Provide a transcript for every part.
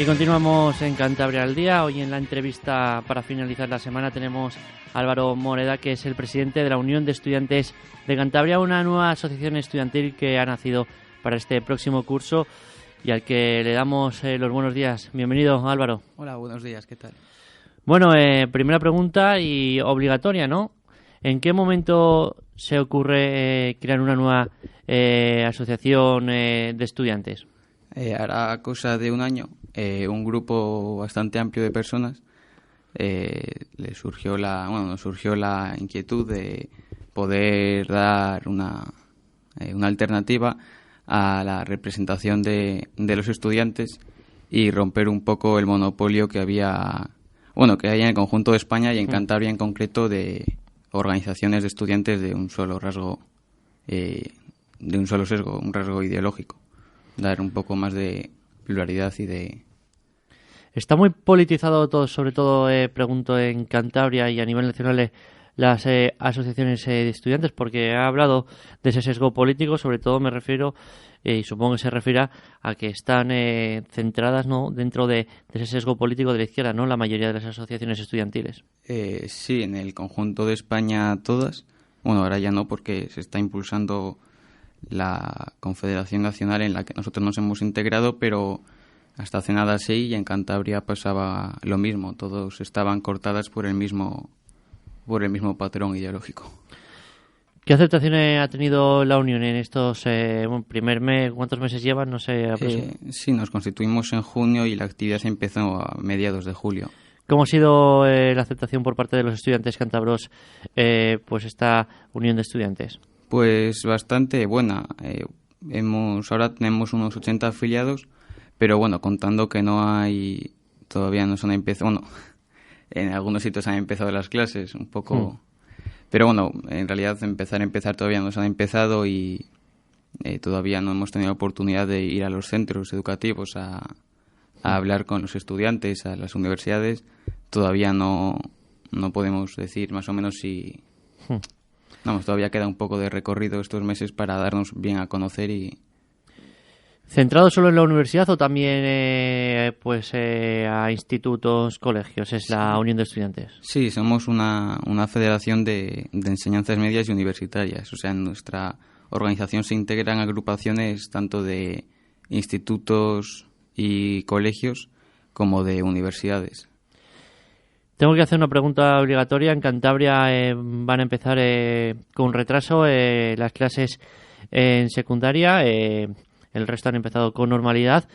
Y continuamos en Cantabria al Día. Hoy en la entrevista para finalizar la semana tenemos a Álvaro Moreda, que es el presidente de la Unión de Estudiantes de Cantabria, una nueva asociación estudiantil que ha nacido para este próximo curso y al que le damos los buenos días. Bienvenido, Álvaro. Hola, buenos días, ¿qué tal? Bueno, primera pregunta y obligatoria, ¿no? ¿En qué momento se ocurre crear una nueva asociación de estudiantes? Hará cosa de un año, un grupo bastante amplio de personas nos surgió la inquietud de poder dar una alternativa a la representación de los estudiantes y romper un poco el monopolio que hay en el conjunto de España y en Cantabria en concreto de organizaciones de estudiantes de un solo rasgo, de un solo sesgo, un rasgo ideológico. Dar un poco más de pluralidad y de... Está muy politizado todo, sobre todo, pregunto, en Cantabria y a nivel nacional las asociaciones de estudiantes, porque ha hablado de ese sesgo político, sobre todo me refiero, y supongo que se refiere a que están centradas, ¿no?, dentro de ese sesgo político de la izquierda, ¿no?, la mayoría de las asociaciones estudiantiles. Sí, en el conjunto de España todas. Bueno, ahora ya no, porque se está impulsando la Confederación Nacional en la que nosotros nos hemos integrado, pero hasta hace nada sí, y en Cantabria pasaba lo mismo, todos estaban cortadas por el mismo patrón ideológico. ¿Qué aceptación ha tenido la Unión en estos primer mes? ¿Cuántos meses llevan? No sé. Sí, nos constituimos en junio y la actividad empezó a mediados de julio. ¿Cómo ha sido la aceptación por parte de los estudiantes cántabros, pues esta Unión de Estudiantes? Pues bastante buena. Ahora tenemos unos 80 afiliados, pero bueno, contando que todavía no se han empezado, bueno, en algunos sitios han empezado las clases un poco, pero bueno, en realidad empezar todavía no se han empezado y todavía no hemos tenido oportunidad de ir a los centros educativos a hablar con los estudiantes, a las universidades. Todavía no podemos decir más o menos si... Vamos, todavía queda un poco de recorrido estos meses para darnos bien a conocer y... ¿Centrado solo en la universidad o también a institutos, colegios? Es la Unión de Estudiantes. Sí, somos una federación de enseñanzas medias y universitarias. O sea, en nuestra organización se integran agrupaciones tanto de institutos y colegios como de universidades. Tengo que hacer una pregunta obligatoria. En Cantabria van a empezar con retraso las clases en secundaria. El resto han empezado con normalidad.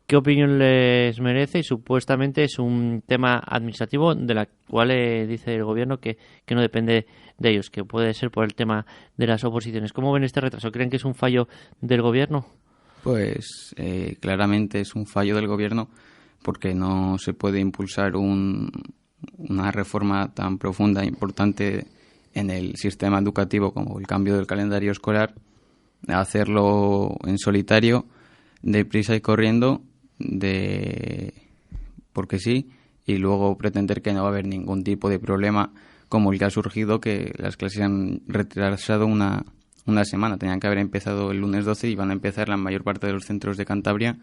¿Qué opinión les merece? Y supuestamente es un tema administrativo de la cual dice el gobierno que no depende de ellos, que puede ser por el tema de las oposiciones. ¿Cómo ven este retraso? ¿Creen que es un fallo del gobierno? Pues claramente es un fallo del gobierno porque no se puede impulsar una reforma tan profunda e importante en el sistema educativo como el cambio del calendario escolar, hacerlo en solitario, deprisa y corriendo, porque sí, y luego pretender que no va a haber ningún tipo de problema como el que ha surgido, que las clases han retrasado una semana. Tenían que haber empezado el lunes 12 y van a empezar la mayor parte de los centros de Cantabria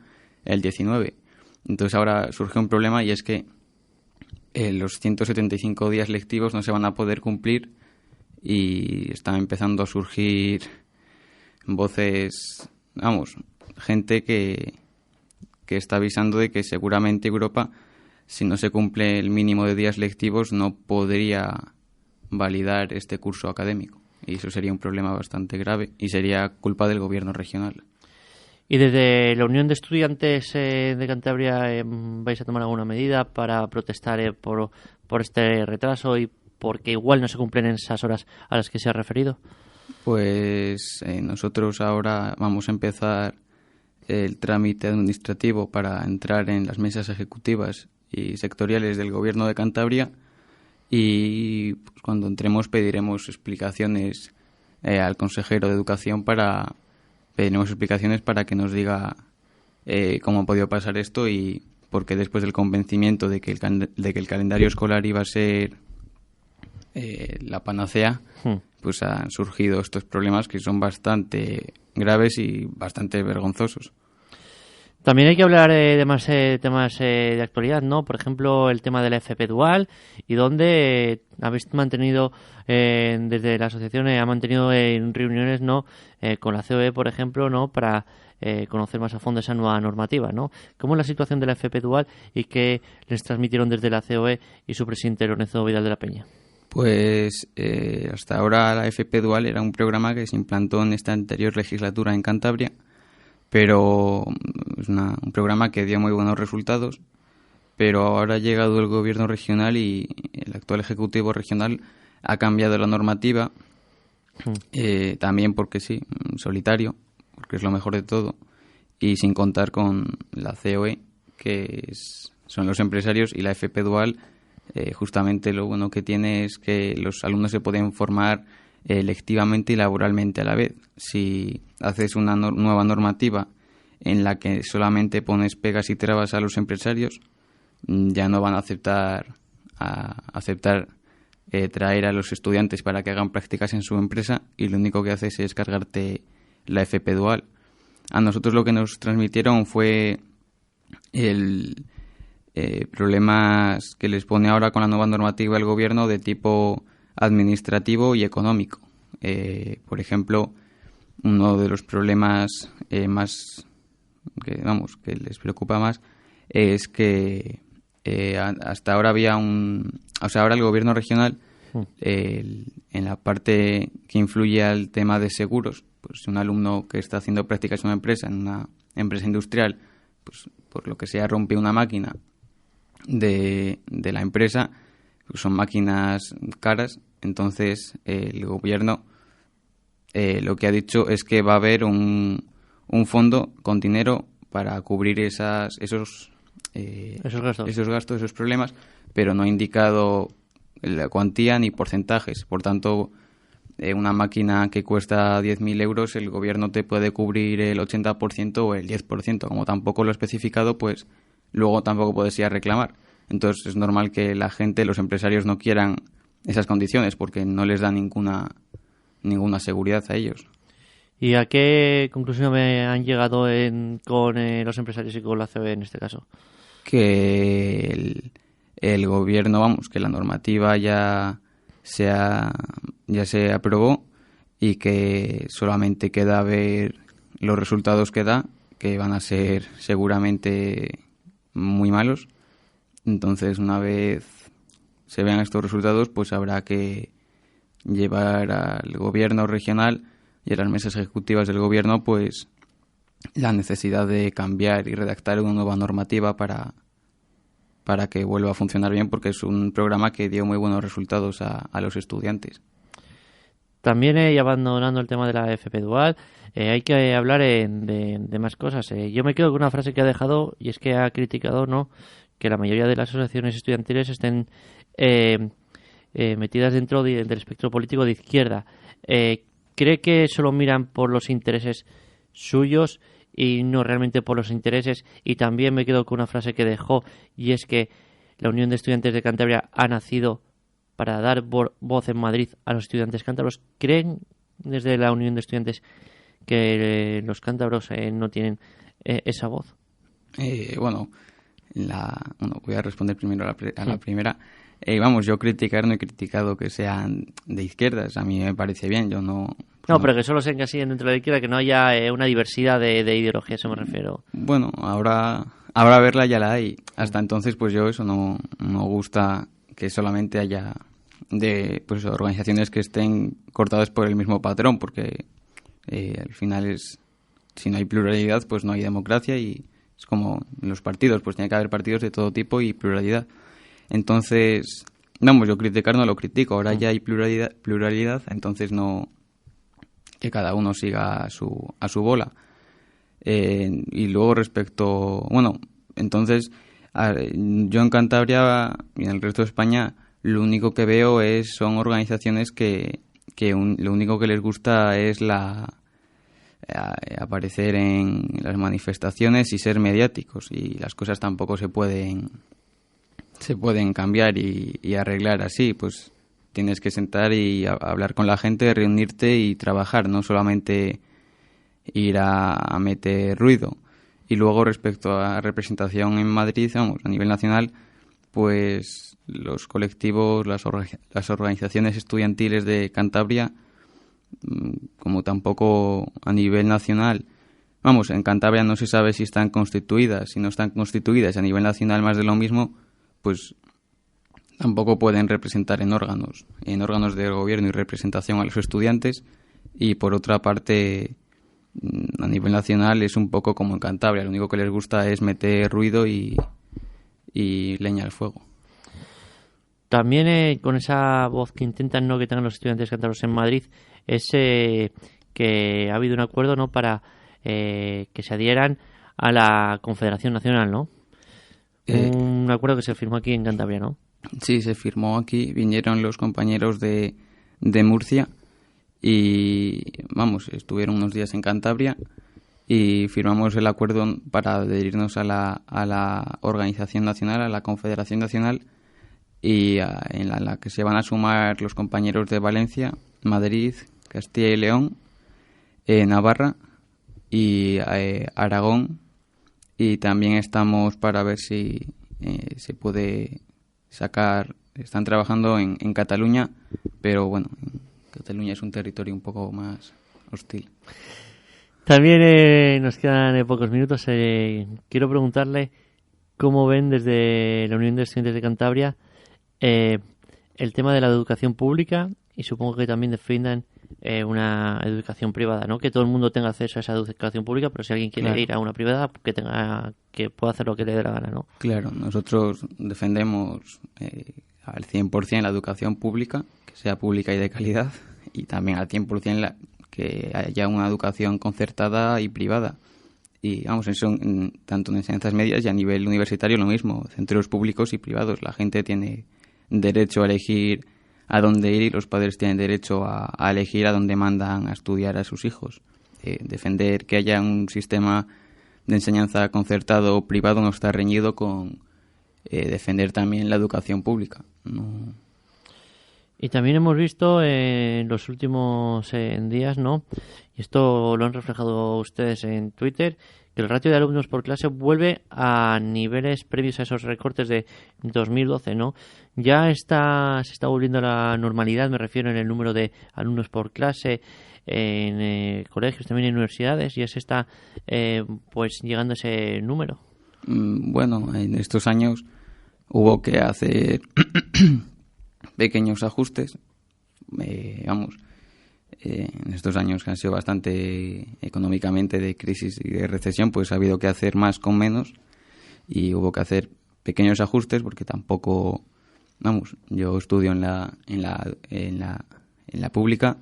el 19. Entonces ahora surge un problema y es que los 175 días lectivos no se van a poder cumplir y están empezando a surgir voces, gente que está avisando de que seguramente Europa, si no se cumple el mínimo de días lectivos, no podría validar este curso académico. Y eso sería un problema bastante grave y sería culpa del gobierno regional. ¿Y desde la Unión de Estudiantes de Cantabria vais a tomar alguna medida para protestar por este retraso y porque igual no se cumplen esas horas a las que se ha referido? Pues nosotros ahora vamos a empezar el trámite administrativo para entrar en las mesas ejecutivas y sectoriales del Gobierno de Cantabria y pues, cuando entremos pediremos explicaciones al consejero de Educación pediremos explicaciones para que nos diga cómo ha podido pasar esto y por qué después del convencimiento de que el calendario escolar iba a ser la panacea, pues han surgido estos problemas que son bastante graves y bastante vergonzosos. También hay que hablar de más temas de actualidad, ¿no? Por ejemplo, el tema de la FP Dual y donde habéis mantenido, desde la asociación, ha mantenido reuniones, ¿no? Con la COE, por ejemplo, ¿no? Para conocer más a fondo esa nueva normativa, ¿no? ¿Cómo es la situación de la FP Dual y qué les transmitieron desde la COE y su presidente Lorenzo Vidal de la Peña? Pues hasta ahora la FP Dual era un programa que se implantó en esta anterior legislatura en Cantabria, pero es un programa que dio muy buenos resultados, pero ahora ha llegado el gobierno regional y el actual ejecutivo regional ha cambiado la normativa, también porque sí, solitario, porque es lo mejor de todo, y sin contar con la COE, son los empresarios, y la FP Dual, justamente lo bueno que tiene es que los alumnos se pueden formar lectivamente y laboralmente a la vez. Si haces una nueva normativa en la que solamente pones pegas y trabas a los empresarios, ya no van a aceptar traer a los estudiantes para que hagan prácticas en su empresa, y lo único que haces es cargarte la FP Dual. A nosotros lo que nos transmitieron fue el problemas que les pone ahora con la nueva normativa el gobierno de tipo administrativo y económico. Por ejemplo, uno de los problemas que les preocupa más es que hasta ahora ahora el gobierno regional, en la parte que influye al tema de seguros, pues un alumno que está haciendo prácticas en una empresa industrial, pues por lo que sea rompe una máquina de la empresa, pues son máquinas caras, entonces el gobierno lo que ha dicho es que va a haber un fondo con dinero para cubrir esos gastos, esos problemas, pero no ha indicado la cuantía ni porcentajes. Por tanto, una máquina que cuesta 10.000 euros, el gobierno te puede cubrir el 80% o el 10%. Como tampoco lo ha especificado, pues luego tampoco puedes ir a reclamar. Entonces es normal que la gente, los empresarios, no quieran esas condiciones porque no les da ninguna seguridad a ellos. ¿Y a qué conclusión han llegado con los empresarios y con la COE en este caso? Que el gobierno, que la normativa ya se aprobó y que solamente queda ver los resultados que da, que van a ser seguramente muy malos. Entonces, una vez se vean estos resultados, pues habrá que llevar al gobierno regional y a las mesas ejecutivas del gobierno pues la necesidad de cambiar y redactar una nueva normativa para que vuelva a funcionar bien, porque es un programa que dio muy buenos resultados a los estudiantes. También, y abandonando el tema de la FP Dual, hay que hablar de más cosas. Yo me quedo con una frase que ha dejado, y es que ha criticado, ¿no?, que la mayoría de las asociaciones estudiantiles estén metidas dentro del espectro político de izquierda. ¿Cree que solo miran por los intereses suyos y no realmente por los intereses? Y también me quedo con una frase que dejó, y es que la Unión de Estudiantes de Cantabria ha nacido para dar voz en Madrid a los estudiantes cántabros. ¿Creen desde la Unión de Estudiantes que los cántabros no tienen esa voz? Voy a responder primero a la primera. Yo no he criticado que sean de izquierdas. A mí me parece bien. Yo no. No, pero que solo se encasillen dentro de la izquierda, que no haya una diversidad de ideología, eso me refiero. Bueno, ahora verla ya la hay. Hasta entonces, pues yo eso no gusta que solamente haya organizaciones que estén cortadas por el mismo patrón, porque al final si no hay pluralidad, pues no hay democracia, y es como en los partidos, pues tiene que haber partidos de todo tipo y pluralidad. Entonces, yo criticar no lo critico, ahora ya hay pluralidad, entonces no, que cada uno siga a su bola. Y luego entonces yo en Cantabria y en el resto de España lo único que veo son organizaciones que lo único que les gusta es aparecer en las manifestaciones y ser mediáticos, y las cosas tampoco se pueden cambiar y arreglar así. Pues tienes que sentar y hablar con la gente, reunirte y trabajar, no solamente ir a meter ruido. Y luego, respecto a representación en Madrid, vamos, a nivel nacional, pues los colectivos, las organizaciones estudiantiles de Cantabria, como tampoco a nivel nacional, vamos, en Cantabria no se sabe si están constituidas, si no están constituidas, a nivel nacional más de lo mismo, pues tampoco pueden representar en órganos del gobierno y representación a los estudiantes. Y por otra parte, a nivel nacional es un poco como en Cantabria, lo único que les gusta es meter ruido y leña al fuego. También con esa voz que intentan no que tengan los estudiantes cántabros en Madrid es que ha habido un acuerdo, ¿no?, para que se adhieran a la Confederación Nacional, ¿no? Un acuerdo que se firmó aquí en Cantabria, ¿no? Sí, se firmó aquí, vinieron los compañeros de Murcia y, vamos, estuvieron unos días en Cantabria y firmamos el acuerdo para adherirnos a la Organización Nacional, a la Confederación Nacional, y en la que se van a sumar los compañeros de Valencia, Madrid, Castilla y León, Navarra y Aragón, y también estamos para ver si se puede sacar, están trabajando en Cataluña, pero bueno, Cataluña es un territorio un poco más hostil. También nos quedan pocos minutos. Quiero preguntarle cómo ven desde la Unión de Estudiantes de Cantabria el tema de la educación pública, y supongo que también defiendan una educación privada, ¿no? Que todo el mundo tenga acceso a esa educación pública, pero si alguien quiere ir a una privada, que pueda hacer lo que le dé la gana, ¿no? Claro, nosotros defendemos al 100% la educación pública, que sea pública y de calidad, y también al 100% que haya una educación concertada y privada. Y vamos, eso tanto en enseñanzas medias y a nivel universitario lo mismo, centros públicos y privados. La gente tiene derecho a elegir a dónde ir y los padres tienen derecho a elegir a dónde mandan a estudiar a sus hijos. Defender que haya un sistema de enseñanza concertado o privado no está reñido con defender también la educación pública. No. Y también hemos visto en los últimos días, ¿no?, y esto lo han reflejado ustedes en Twitter, que el ratio de alumnos por clase vuelve a niveles previos a esos recortes de 2012, ¿no? Ya se está volviendo a la normalidad, me refiero en el número de alumnos por clase en colegios, también en universidades, ya se está pues llegando a ese número. Bueno, en estos años hubo que hacer pequeños ajustes, en estos años que han sido bastante económicamente de crisis y de recesión, pues ha habido que hacer más con menos y hubo que hacer pequeños ajustes porque tampoco, yo estudio en la pública,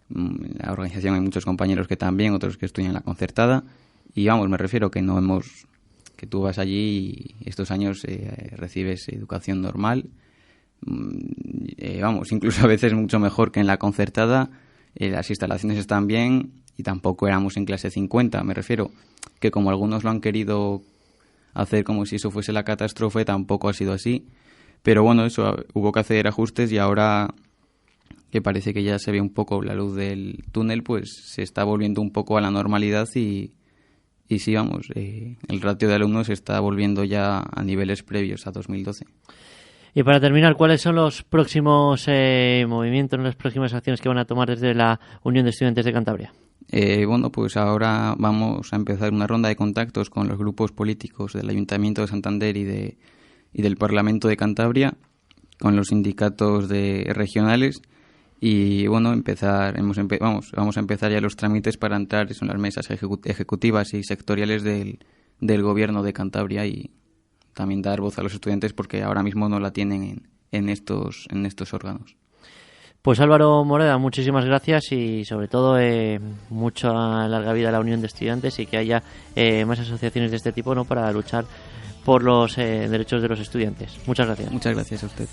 en la organización hay muchos compañeros que también, otros que estudian en la concertada y me refiero que que tú vas allí y estos años recibes educación normal, incluso a veces mucho mejor que en la concertada. Las instalaciones están bien y tampoco éramos en clase 50. Me refiero que como algunos lo han querido hacer como si eso fuese la catástrofe, tampoco ha sido así. Pero bueno, eso hubo que hacer ajustes y ahora que parece que ya se ve un poco la luz del túnel, pues se está volviendo un poco a la normalidad y sí, el ratio de alumnos se está volviendo ya a niveles previos a 2012. Y para terminar, ¿cuáles son los próximos movimientos, las próximas acciones que van a tomar desde la Unión de Estudiantes de Cantabria? Pues ahora vamos a empezar una ronda de contactos con los grupos políticos del Ayuntamiento de Santander y del Parlamento de Cantabria, con los sindicatos regionales y vamos a empezar ya los trámites para entrar en las mesas ejecutivas y sectoriales del Gobierno de Cantabria y también dar voz a los estudiantes porque ahora mismo no la tienen en estos órganos. Pues Álvaro Moreda, muchísimas gracias y sobre todo mucha larga vida a la Unión de Estudiantes y que haya más asociaciones de este tipo, ¿no?, para luchar por los derechos de los estudiantes. Muchas gracias. Muchas gracias a usted.